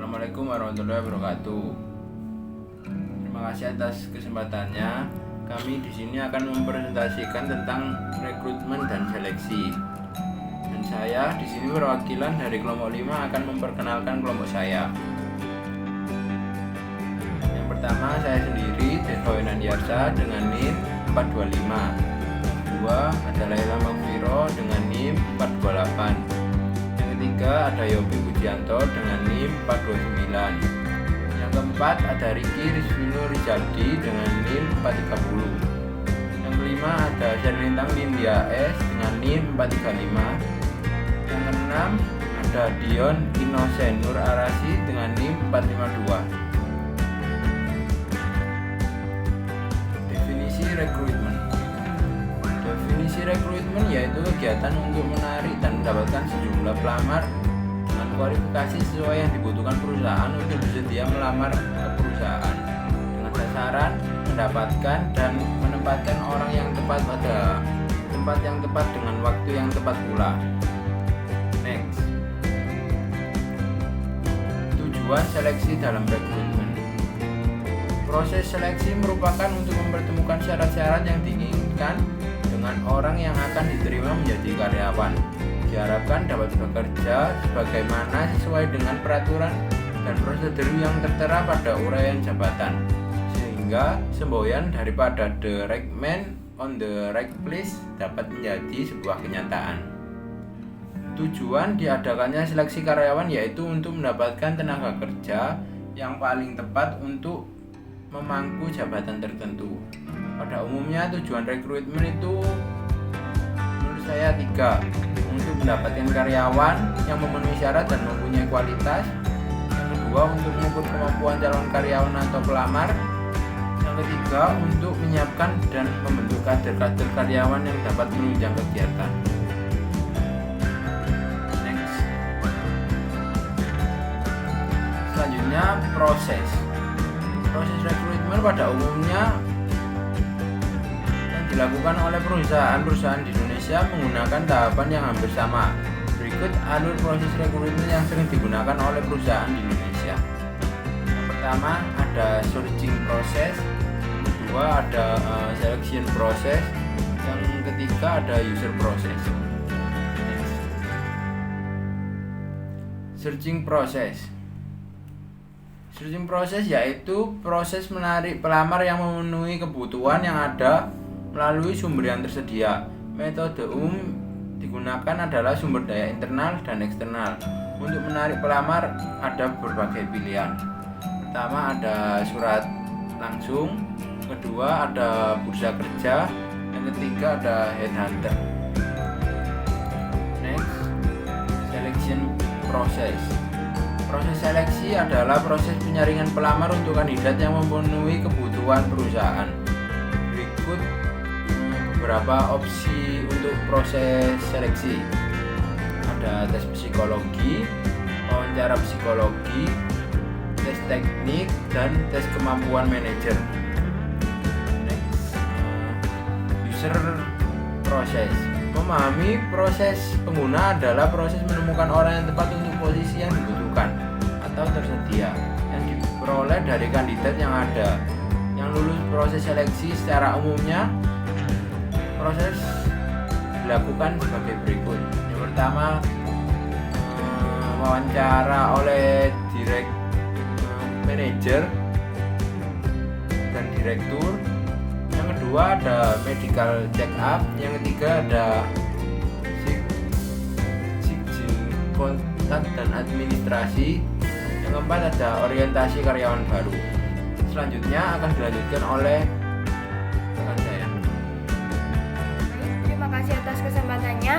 Assalamualaikum warahmatullahi wabarakatuh. Terima kasih atas kesempatannya. Kami di sini akan mempresentasikan tentang rekrutmen dan seleksi. Dan saya di sini perwakilan dari kelompok 5 akan memperkenalkan kelompok saya. Yang pertama, saya sendiri, Deshoy Nandiarsa dengan NIM 425. Kedua ada Laila Magfiro dengan NIM 428. Yang ketiga ada Yopi Pujianto dengan NIM 429. Yang keempat ada Riki Rizwino Rizaldi dengan NIM 430. Yang kelima ada Sherlintang Nindya S dengan NIM 435. Yang keenam ada Dion Innocent Nur Arasi dengan NIM 452. Definisi rekrutmen. Definisi rekrutmen yaitu kegiatan untuk menarik dan mendapatkan sejumlah pelamar dengan kualifikasi sesuai yang dibutuhkan perusahaan untuk bersedia melamar ke perusahaan dengan sasaran mendapatkan dan menempatkan orang yang tepat pada tempat yang tepat dengan waktu yang tepat pula. Next. Tujuan seleksi dalam rekrutmen. Proses seleksi merupakan untuk mempertemukan syarat-syarat yang diinginkan dengan orang yang akan diterima menjadi karyawan. Diharapkan dapat bekerja sebagaimana sesuai dengan peraturan dan prosedur yang tertera pada uraian jabatan, sehingga semboyan daripada the right man on the right place dapat menjadi sebuah kenyataan. Tujuan diadakannya seleksi karyawan yaitu untuk mendapatkan tenaga kerja yang paling tepat untuk memangku jabatan tertentu. Pada umumnya tujuan rekrutmen itu menurut saya 3. Untuk mendapatkan karyawan yang memenuhi syarat dan mempunyai kualitas. Yang kedua, untuk mengukur kemampuan calon karyawan atau pelamar. Yang ketiga, untuk menyiapkan dan membentuk kader-kader karyawan yang dapat menunjang kegiatan. Next. Selanjutnya, proses rekrutmen pada umumnya dilakukan oleh perusahaan-perusahaan di Indonesia menggunakan tahapan yang hampir sama. Berikut alur proses rekrutmen yang sering digunakan oleh perusahaan di Indonesia. Yang pertama ada searching proses, yang kedua ada selection proses, yang ketiga ada user proses. Searching proses. Searching proses yaitu proses menarik pelamar yang memenuhi kebutuhan yang ada melalui sumber yang tersedia. Metode umum digunakan adalah sumber daya internal dan eksternal. Untuk menarik pelamar ada berbagai pilihan. Pertama ada surat langsung, kedua ada bursa kerja, yang ketiga ada headhunter. Next, selection process. Proses seleksi adalah proses penyaringan pelamar untuk kandidat yang memenuhi kebutuhan perusahaan. Berikut beberapa opsi untuk proses seleksi. Ada tes psikologi, wawancara psikologi, tes teknik, dan tes kemampuan manajer. Next, user process. Memahami proses pengguna adalah proses menemukan orang yang tepat untuk posisi yang dibutuhkan atau tersedia yang diperoleh dari kandidat yang ada. Yang lulus proses seleksi secara umumnya proses dilakukan sebagai berikut. Yang pertama, wawancara oleh manajer dan direktur. Yang kedua ada medical check up. Yang ketiga ada kontak dan administrasi. Yang keempat ada orientasi karyawan baru. Selanjutnya akan dilanjutkan oleh rekan saya. Terima kasih atas kesempatannya.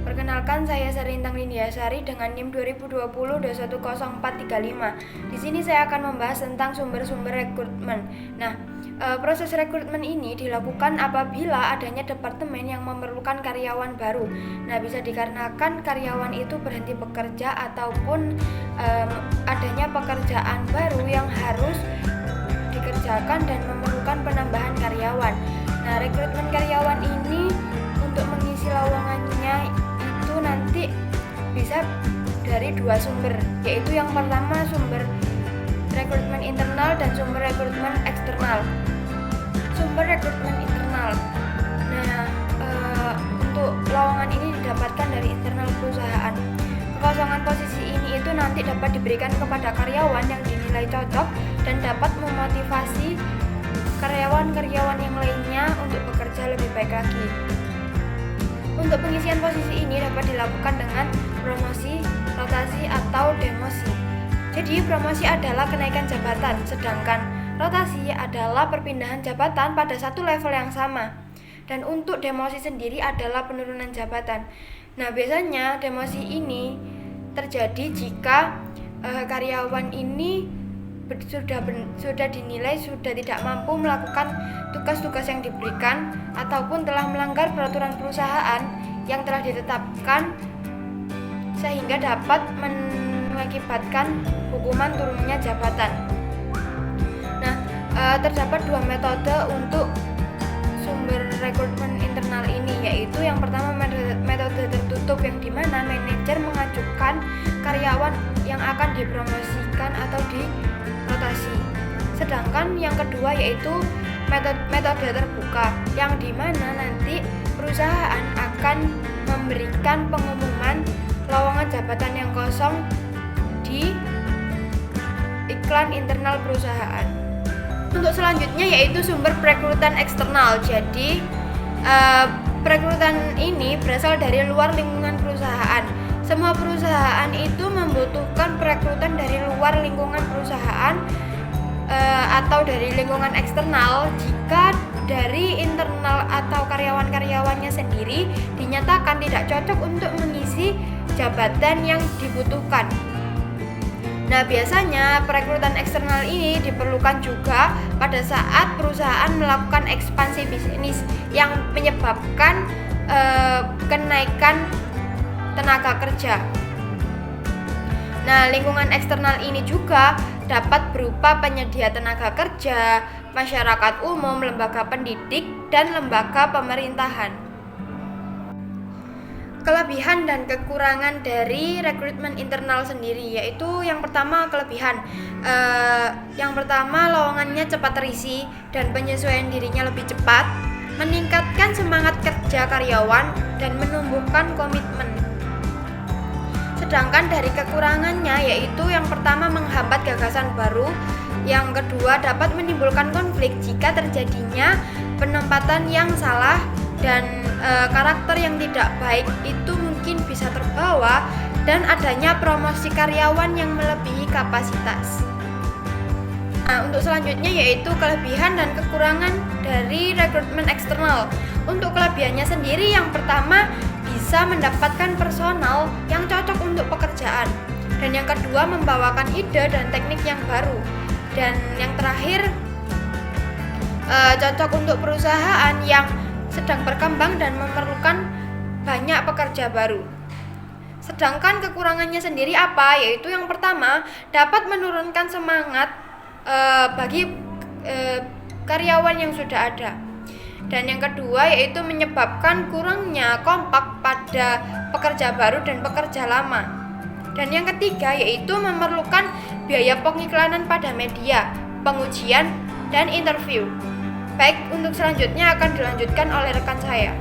Perkenalkan, saya Sherlintang Nindya Sari dengan NIM 2020-10435. Di sini saya akan membahas tentang sumber-sumber rekrutmen. Nah, proses rekrutmen ini dilakukan apabila adanya departemen yang memerlukan karyawan baru. Nah, bisa dikarenakan karyawan itu berhenti bekerja ataupun adanya pekerjaan baru yang harus dikerjakan dan memerlukan penambahan karyawan. Nah, rekrutmen karyawan ini untuk mengisi lowongannya itu nanti bisa dari dua sumber, yaitu yang pertama sumber rekrutmen internal dan sumber rekrutmen eksternal. Sumber rekrutmen internal. Nah, untuk lowongan ini didapatkan dari internal perusahaan. Kekosongan posisi ini itu nanti dapat diberikan kepada karyawan yang dinilai cocok dan dapat memotivasi karyawan-karyawan yang lainnya untuk bekerja lebih baik lagi. Untuk pengisian posisi ini dapat dilakukan dengan promosi, rotasi, atau demosi. Jadi promosi adalah kenaikan jabatan, sedangkan rotasi adalah perpindahan jabatan pada satu level yang sama. Dan untuk demosi sendiri adalah penurunan jabatan. Nah, biasanya demosi ini terjadi jika karyawan ini sudah dinilai sudah tidak mampu melakukan tugas-tugas yang diberikan ataupun telah melanggar peraturan perusahaan yang telah ditetapkan sehingga dapat mengakibatkan hukuman turunnya jabatan. Nah, terdapat dua metode untuk sumber rekrutmen internal ini, yaitu yang pertama metode tertutup yang dimana manajer mengajukan karyawan yang akan dipromosikan atau dirotasi. Sedangkan yang kedua yaitu metode terbuka yang dimana nanti perusahaan akan memberikan pengumuman lowongan jabatan yang kosong di iklan internal perusahaan. Untuk selanjutnya yaitu sumber perekrutan eksternal. Jadi perekrutan ini berasal dari luar lingkungan perusahaan. Semua perusahaan itu membutuhkan perekrutan dari luar lingkungan perusahaan atau dari lingkungan eksternal jika dari internal atau karyawan-karyawannya sendiri dinyatakan tidak cocok untuk mengisi jabatan yang dibutuhkan. Nah, biasanya perekrutan eksternal ini diperlukan juga pada saat perusahaan melakukan ekspansi bisnis yang menyebabkan kenaikan tenaga kerja. Nah, lingkungan eksternal ini juga dapat berupa penyedia tenaga kerja, masyarakat umum, lembaga pendidik, dan lembaga pemerintahan. Kelebihan dan kekurangan dari rekrutmen internal sendiri, yaitu yang pertama kelebihan. Yang pertama, lowongannya cepat terisi dan penyesuaian dirinya lebih cepat, meningkatkan semangat kerja karyawan dan menumbuhkan komitmen. Sedangkan dari kekurangannya yaitu yang pertama menghambat gagasan baru, yang kedua dapat menimbulkan konflik jika terjadinya penempatan yang salah, dan karakter yang tidak baik itu mungkin bisa terbawa, dan adanya promosi karyawan yang melebihi kapasitas. Nah, untuk selanjutnya yaitu kelebihan dan kekurangan dari rekrutmen eksternal. Untuk kelebihannya sendiri, yang pertama bisa mendapatkan personal yang cocok untuk pekerjaan, dan yang kedua membawakan ide dan teknik yang baru, dan yang terakhir cocok untuk perusahaan yang sedang berkembang dan memerlukan banyak pekerja baru. Sedangkan kekurangannya sendiri apa? Yaitu yang pertama dapat menurunkan semangat bagi karyawan yang sudah ada. Dan yang kedua yaitu menyebabkan kurangnya kompak pada pekerja baru dan pekerja lama. Dan yang ketiga yaitu memerlukan biaya pengiklanan pada media, pengujian, dan interview. Baik, untuk selanjutnya akan dilanjutkan oleh rekan saya.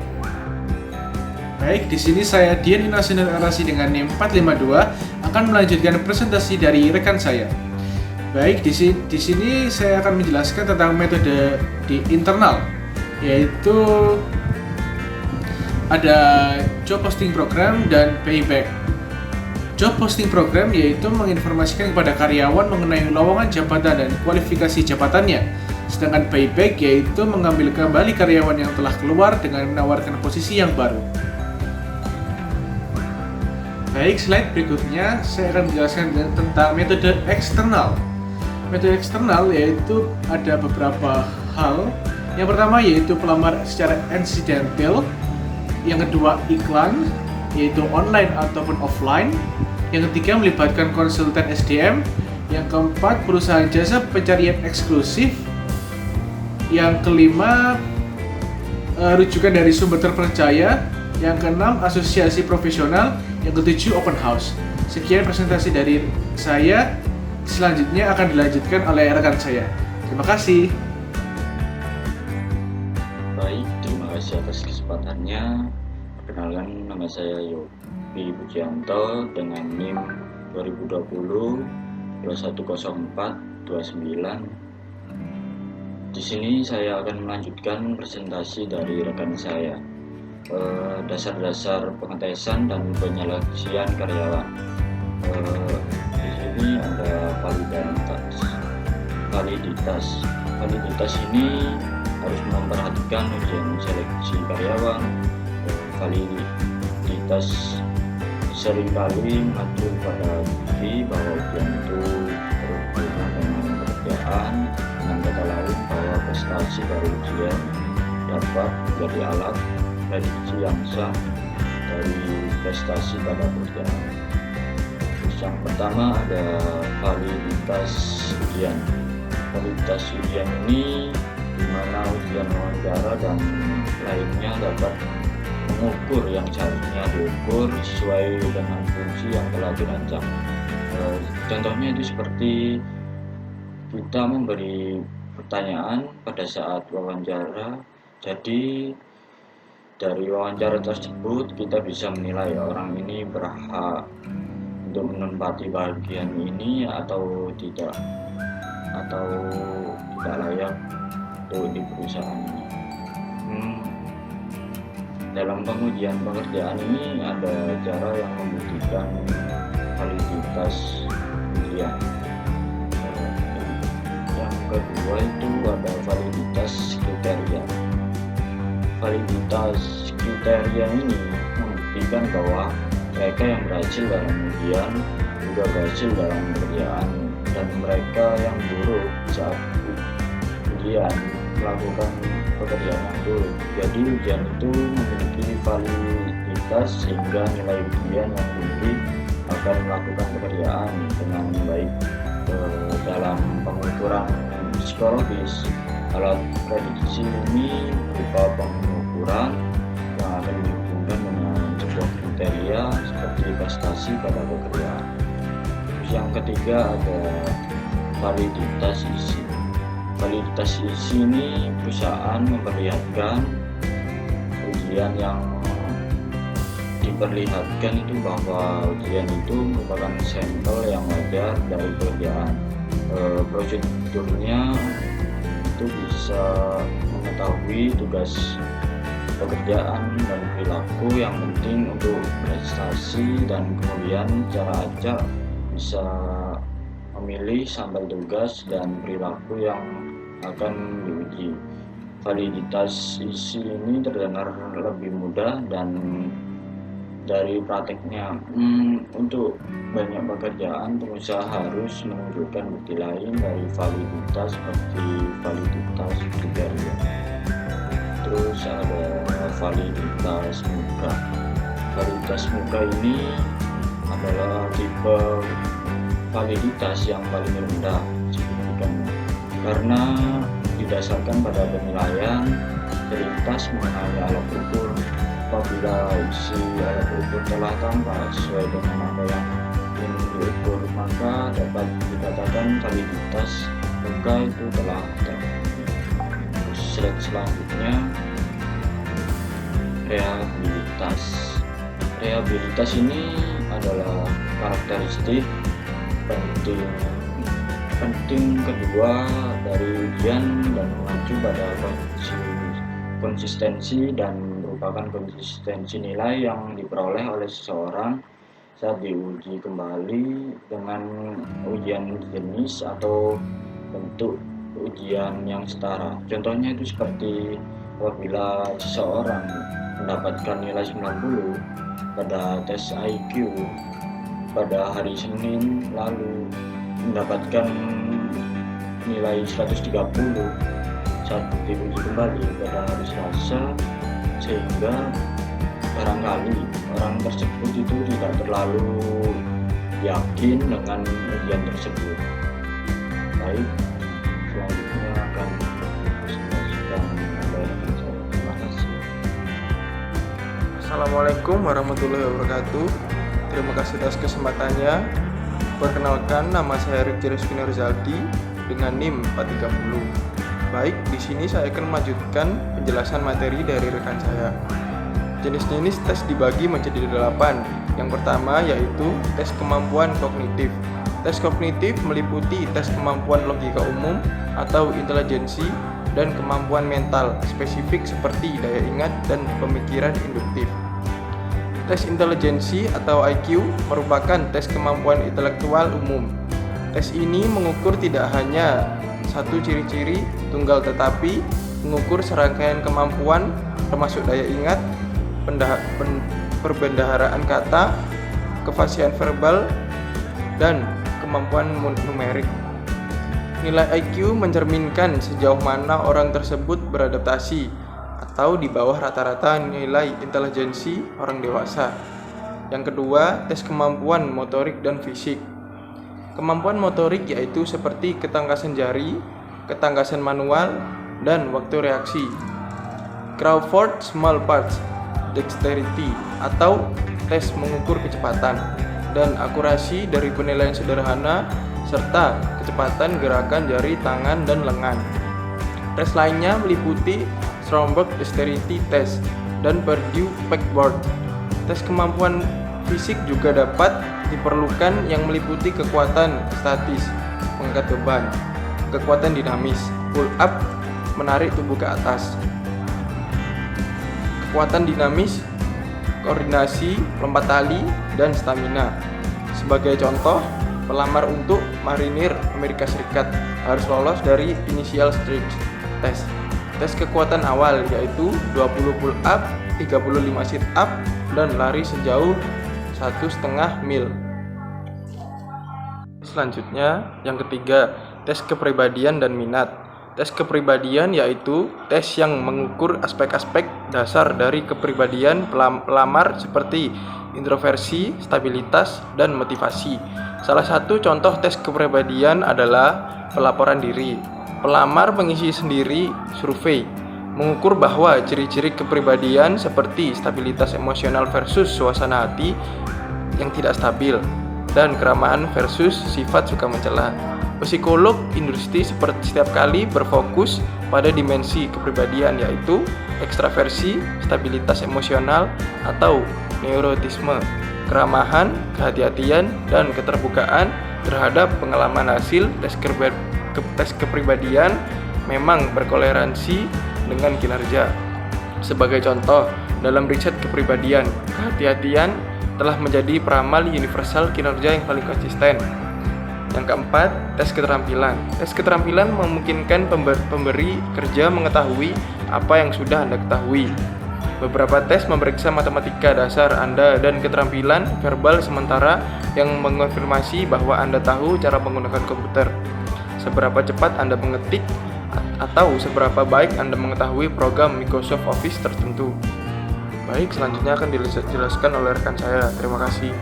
Baik, di sini saya Dian Inasional Narasi dengan NIM 452 akan melanjutkan presentasi dari rekan saya. Baik, di sini saya akan menjelaskan tentang metode di internal, yaitu ada job posting program dan payback. Job posting program yaitu menginformasikan kepada karyawan mengenai lowongan jabatan dan kualifikasi jabatannya. Sedangkan payback yaitu mengambil kembali karyawan yang telah keluar dengan menawarkan posisi yang baru. Baik, slide berikutnya saya akan menjelaskan tentang metode eksternal. Metode eksternal yaitu ada beberapa hal. Yang pertama yaitu pelamar secara insidental. Yang kedua iklan, yaitu online ataupun offline. Yang ketiga melibatkan konsultan SDM. Yang keempat perusahaan jasa pencarian eksklusif. Yang kelima rujukan dari sumber terpercaya. Yang keenam asosiasi profesional. Yang ketujuh open house. Sekian presentasi dari saya. Selanjutnya akan dilanjutkan oleh rekan saya. Terima kasih. Baik, terima kasih atas kesempatannya. Perkenalkan, nama saya Yopi Pujianto dengan NIM 2020 210429. Di sini saya akan melanjutkan presentasi dari rekan saya, dasar-dasar pengetesan dan penyeleksian karyawan. Di sini ada validitas. Validitas ini harus memperhatikan ujian seleksi karyawan. Validitas seringkali mengacu pada bukti bahwa ujian itu berhubungan dengan pekerjaan. Dengan kata lain, bahwa prestasi dari ujian dapat menjadi alat prediksi yang sah dari prestasi pada pekerjaan. Yang pertama ada validitas ujian. Validitas ujian ini di mana ujian wawancara dan lainnya dapat mengukur yang seharusnya diukur sesuai dengan fungsi yang telah dirancang. Contohnya itu seperti kita memberi pertanyaan pada saat wawancara. Jadi dari wawancara tersebut kita bisa menilai orang ini berhak untuk menempati bagian ini atau tidak layak untuk di perusahaan ini. Dalam pengujian pekerjaan ini ada cara yang membuktikan validitas ujian. Yang kedua itu ada validitas kriteria. Validitas kriteria ini membuktikan bahwa mereka yang berhasil dalam ujian juga berhasil dalam pekerjaan, dan mereka yang buruk saat ujian melakukan pekerjaan yang buruk. Jadi ujian itu memiliki validitas sehingga nilai ujian yang tinggi akan melakukan pekerjaan dengan baik. Dalam pengukuran psikologis, alat prediksi ini berupa pengukuran yang akan dihubungkan dengan sebuah kriteria seperti prestasi pada pekerjaan. Terus yang ketiga ada validitas isi. Validitas isi ini perusahaan memperlihatkan ujian yang diperlihatkan itu bahwa ujian itu merupakan sampel yang wajar dari pekerjaan. Prosedurnya itu bisa mengetahui tugas pekerjaan dan perilaku yang penting untuk prestasi, dan kemudian cara acak bisa memilih sampel tugas dan perilaku yang akan diuji. Validitas isi ini terdengar lebih mudah dan dari prakteknya. Untuk banyak pekerjaan, pengusaha harus menunjukkan bukti lain dari validitas seperti validitas kriteria. Terus ada validitas muka. Validitas muka ini adalah tipe validitas yang paling rendah signifikan karena didasarkan pada penilaian terlintas mengenai alat ukur. Apabila isi alat ukur telah tampak sesuai dengan apa yang ingin diukur, maka dapat dikatakan validitas muka itu telah terpenuhi. Slide selanjutnya, rehabilitas. Rehabilitas ini adalah karakteristik penting kedua dari ujian dan mengacu pada konsistensi dan merupakan konsistensi nilai yang diperoleh oleh seseorang saat diuji kembali dengan ujian jenis atau bentuk ujian yang setara. Contohnya itu seperti apabila seseorang mendapatkan nilai 90 pada tes IQ pada hari Senin, lalu mendapatkan nilai 130 saat diuji kembali pada hari Selasa, sehingga barangkali orang tersebut itu tidak terlalu yakin dengan ujian tersebut. Baik, selanjutnya akan presentasikan oleh saya. Terima kasih. Assalamualaikum warahmatullahi wabarakatuh. terima kasih atas kesempatannya. Perkenalkan, nama saya Rifki Rizky Nurzaldi dengan NIM 430. Baik, di sini saya akan melanjutkan penjelasan materi dari rekan saya. Jenis-jenis tes dibagi menjadi 8. Yang pertama yaitu tes kemampuan kognitif. Tes kognitif meliputi tes kemampuan logika umum atau intelijensi dan kemampuan mental spesifik seperti daya ingat dan pemikiran induktif. Tes intelijensi atau IQ merupakan tes kemampuan intelektual umum. Tes ini mengukur tidak hanya satu ciri-ciri tunggal tetapi mengukur serangkaian kemampuan termasuk daya ingat, perbendaharaan kata, kefasihan verbal, dan kemampuan numerik. Nilai IQ mencerminkan sejauh mana orang tersebut beradaptasi atau di bawah rata-rata nilai intelijensi orang dewasa. Yang kedua, tes kemampuan motorik dan fisik. Kemampuan motorik yaitu seperti ketangkasan jari, ketangkasan manual, dan waktu reaksi. Crawford Small Parts Dexterity atau tes mengukur kecepatan dan akurasi dari penilaian sederhana serta kecepatan gerakan jari tangan dan lengan. Tes lainnya meliputi Stromberg Dexterity Test dan Purdue Pegboard. Tes kemampuan fisik juga dapat diperlukan yang meliputi kekuatan statis, mengangkat beban, kekuatan dinamis, pull up, menarik tubuh ke atas, kekuatan dinamis, koordinasi, lompat tali, dan stamina. Sebagai contoh, pelamar untuk marinir Amerika Serikat harus lolos dari Initial Stage Test. Tes kekuatan awal yaitu 20 pull up, 35 sit up, dan lari sejauh 1,5 mil. Selanjutnya, yang ketiga, tes kepribadian dan minat. Tes kepribadian yaitu tes yang mengukur aspek-aspek dasar dari kepribadian pelamar seperti introversi, stabilitas, dan motivasi. Salah satu contoh tes kepribadian adalah pelaporan diri. Pelamar mengisi sendiri survei, mengukur bahwa ciri-ciri kepribadian seperti stabilitas emosional versus suasana hati yang tidak stabil, dan keramahan versus sifat suka mencela. Psikolog industri seperti setiap kali berfokus pada dimensi kepribadian yaitu ekstraversi, stabilitas emosional atau neurotisme, keramahan, kehati-hatian, dan keterbukaan terhadap pengalaman. Hasil tes kepribadian memang berkoleransi dengan kinerja. Sebagai contoh, dalam riset kepribadian, kehati-hatian telah menjadi peramal universal kinerja yang paling konsisten. Yang keempat, tes keterampilan. Tes keterampilan memungkinkan pemberi kerja mengetahui apa yang sudah Anda ketahui. Beberapa tes memeriksa matematika dasar Anda dan keterampilan verbal sementara yang mengonfirmasi bahwa Anda tahu cara menggunakan komputer. Seberapa cepat Anda mengetik atau seberapa baik Anda mengetahui program Microsoft Office tertentu. Baik, selanjutnya akan dijelaskan oleh rekan saya. Terima kasih.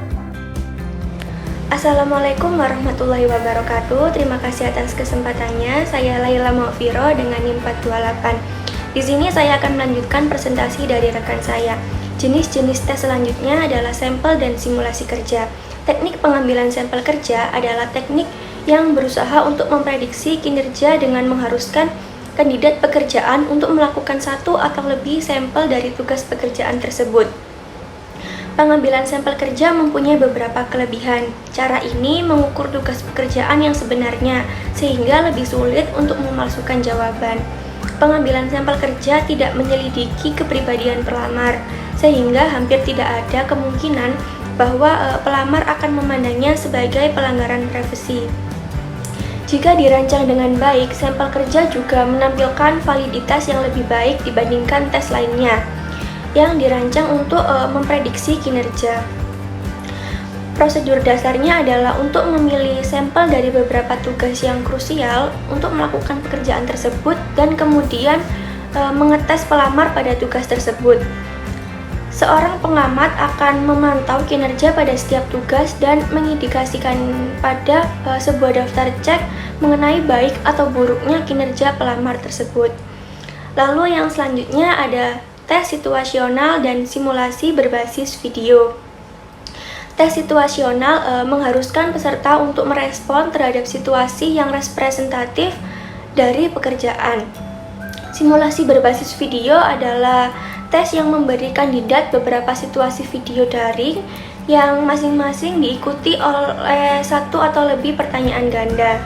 Assalamualaikum warahmatullahi wabarakatuh. Terima kasih atas kesempatannya. Saya Laila Maufiro dengan NIM 428. Di sini saya akan melanjutkan presentasi dari rekan saya. Jenis-jenis tes selanjutnya adalah sampel dan simulasi kerja. Teknik pengambilan sampel kerja adalah teknik yang berusaha untuk memprediksi kinerja dengan mengharuskan kandidat pekerjaan untuk melakukan satu atau lebih sampel dari tugas pekerjaan tersebut. Pengambilan sampel kerja mempunyai beberapa kelebihan. Cara ini mengukur tugas pekerjaan yang sebenarnya, sehingga lebih sulit untuk memalsukan jawaban. Pengambilan sampel kerja tidak menyelidiki kepribadian pelamar, sehingga hampir tidak ada kemungkinan bahwa pelamar akan memandangnya sebagai pelanggaran privasi. Jika dirancang dengan baik, sampel kerja juga menampilkan validitas yang lebih baik dibandingkan tes lainnya yang dirancang untuk memprediksi kinerja. Prosedur dasarnya adalah untuk memilih sampel dari beberapa tugas yang krusial untuk melakukan pekerjaan tersebut dan kemudian mengetes pelamar pada tugas tersebut. Seorang pengamat akan memantau kinerja pada setiap tugas dan mengindikasikan pada sebuah daftar cek mengenai baik atau buruknya kinerja pelamar tersebut. Lalu yang selanjutnya ada tes situasional dan simulasi berbasis video. Tes situasional mengharuskan peserta untuk merespon terhadap situasi yang representatif dari pekerjaan. Simulasi berbasis video adalah tes yang memberi kandidat beberapa situasi video daring yang masing-masing diikuti oleh satu atau lebih pertanyaan ganda.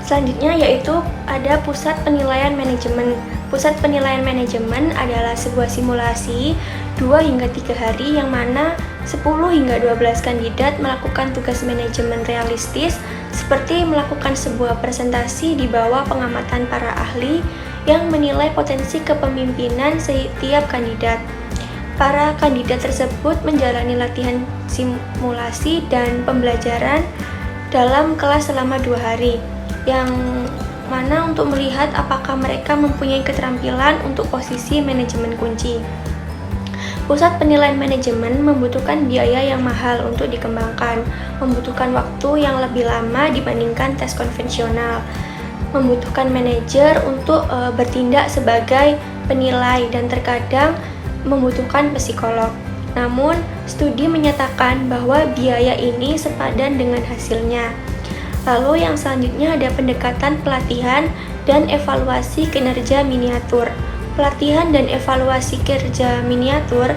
Selanjutnya yaitu ada pusat penilaian manajemen. Pusat penilaian manajemen adalah sebuah simulasi 2 hingga 3 hari yang mana 10 hingga 12 kandidat melakukan tugas manajemen realistis seperti melakukan sebuah presentasi di bawah pengamatan para ahli yang menilai potensi kepemimpinan setiap kandidat. Para kandidat tersebut menjalani latihan simulasi dan pembelajaran dalam kelas selama 2 hari, yang mana untuk melihat apakah mereka mempunyai keterampilan untuk posisi manajemen kunci. Pusat penilaian manajemen membutuhkan biaya yang mahal untuk dikembangkan, membutuhkan waktu yang lebih lama dibandingkan tes konvensional, membutuhkan manajer untuk bertindak sebagai penilai, dan terkadang membutuhkan psikolog. Namun, studi menyatakan bahwa biaya ini sepadan dengan hasilnya. Lalu yang selanjutnya ada pendekatan pelatihan dan evaluasi kinerja miniatur. Pelatihan dan evaluasi kinerja miniatur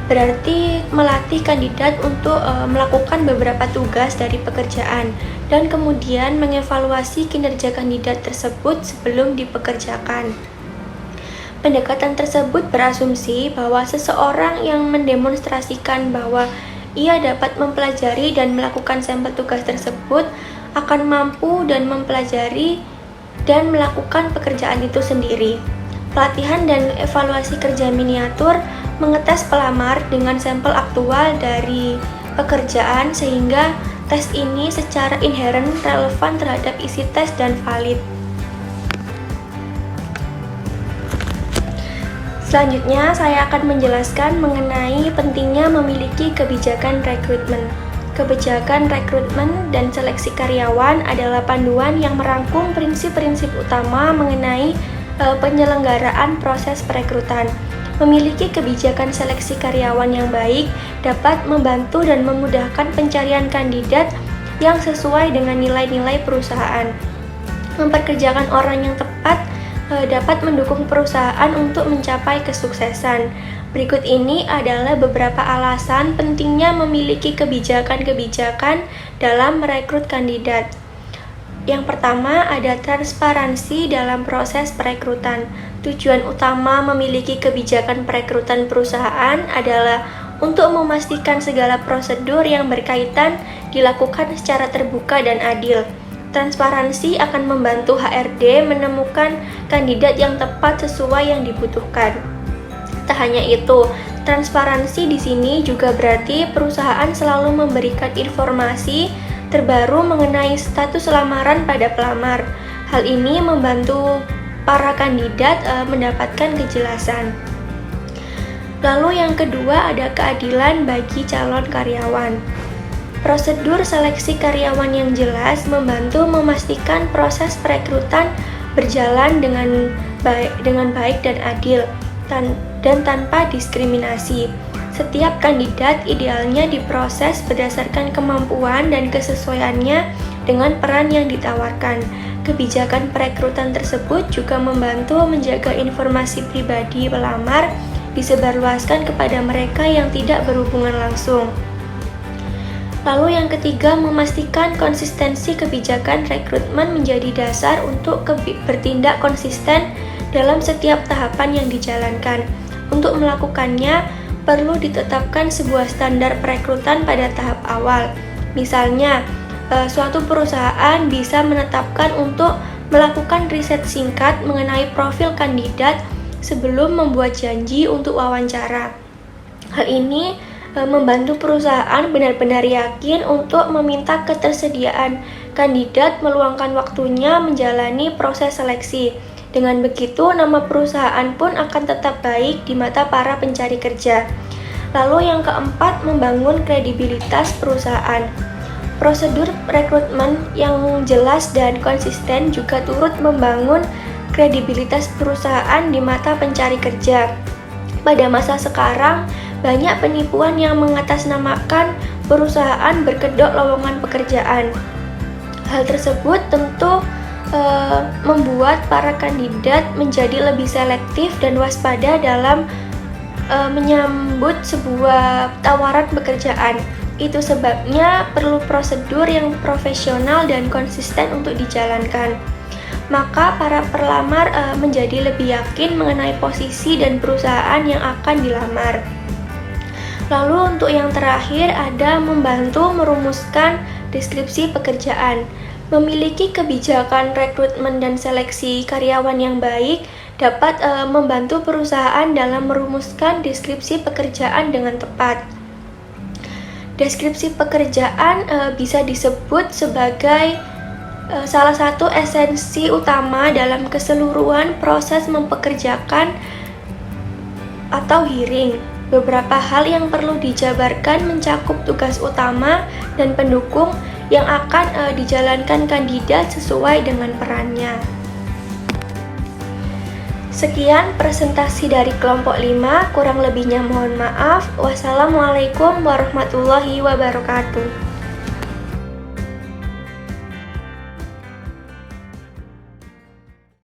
berarti melatih kandidat untuk melakukan beberapa tugas dari pekerjaan dan kemudian mengevaluasi kinerja kandidat tersebut sebelum dipekerjakan. Pendekatan tersebut berasumsi bahwa seseorang yang mendemonstrasikan bahwa ia dapat mempelajari dan melakukan sampel tugas tersebut akan mampu dan mempelajari dan melakukan pekerjaan itu sendiri. Pelatihan dan evaluasi kerja miniatur mengetes pelamar dengan sampel aktual dari pekerjaan sehingga tes ini secara inheren relevan terhadap isi tes dan valid. Selanjutnya, saya akan menjelaskan mengenai pentingnya memiliki kebijakan rekrutmen. Kebijakan rekrutmen dan seleksi karyawan adalah panduan yang merangkum prinsip-prinsip utama mengenai penyelenggaraan proses perekrutan. Memiliki kebijakan seleksi karyawan yang baik dapat membantu dan memudahkan pencarian kandidat yang sesuai dengan nilai-nilai perusahaan. Memperkerjakan orang yang tepat dapat mendukung perusahaan untuk mencapai kesuksesan. Berikut ini adalah beberapa alasan pentingnya memiliki kebijakan-kebijakan dalam merekrut kandidat. Yang pertama, ada transparansi dalam proses perekrutan. Tujuan utama memiliki kebijakan perekrutan perusahaan adalah untuk memastikan segala prosedur yang berkaitan dilakukan secara terbuka dan adil. Transparansi akan membantu HRD menemukan kandidat yang tepat sesuai yang dibutuhkan. Tak hanya itu, transparansi di sini juga berarti perusahaan selalu memberikan informasi terbaru mengenai status lamaran pada pelamar. Hal ini membantu para kandidat mendapatkan kejelasan. Lalu yang kedua ada keadilan bagi calon karyawan. Prosedur seleksi karyawan yang jelas membantu memastikan proses perekrutan berjalan dengan baik dan adil dan tanpa diskriminasi. Setiap kandidat idealnya diproses berdasarkan kemampuan dan kesesuaiannya dengan peran yang ditawarkan. Kebijakan perekrutan tersebut juga membantu menjaga informasi pribadi pelamar disebarluaskan kepada mereka yang tidak berhubungan langsung. Lalu yang ketiga, memastikan konsistensi kebijakan rekrutmen menjadi dasar untuk bertindak konsisten dalam setiap tahapan yang dijalankan. Untuk melakukannya, perlu ditetapkan sebuah standar perekrutan pada tahap awal. Misalnya, suatu perusahaan bisa menetapkan untuk melakukan riset singkat mengenai profil kandidat sebelum membuat janji untuk wawancara. Hal ini membantu perusahaan benar-benar yakin untuk meminta ketersediaan kandidat meluangkan waktunya menjalani proses seleksi. Dengan begitu, nama perusahaan pun akan tetap baik di mata para pencari kerja. Lalu yang keempat, membangun kredibilitas perusahaan. Prosedur rekrutmen yang jelas dan konsisten juga turut membangun kredibilitas perusahaan di mata pencari kerja. Pada masa sekarang, banyak penipuan yang mengatasnamakan perusahaan berkedok lowongan pekerjaan. Hal tersebut tentu membuat para kandidat menjadi lebih selektif dan waspada dalam menyambut sebuah tawaran pekerjaan. Itu sebabnya perlu prosedur yang profesional dan konsisten untuk dijalankan. Maka para pelamar menjadi lebih yakin mengenai posisi dan perusahaan yang akan dilamar. Lalu untuk yang terakhir ada membantu merumuskan deskripsi pekerjaan. Memiliki kebijakan rekrutmen dan seleksi karyawan yang baik dapat membantu perusahaan dalam merumuskan deskripsi pekerjaan dengan tepat. Deskripsi pekerjaan bisa disebut sebagai salah satu esensi utama dalam keseluruhan proses mempekerjakan atau hiring. Beberapa hal yang perlu dijabarkan mencakup tugas utama dan pendukung yang akan dijalankan kandidat sesuai dengan perannya. Sekian presentasi dari kelompok 5, kurang lebihnya mohon maaf. Wassalamualaikum warahmatullahi wabarakatuh.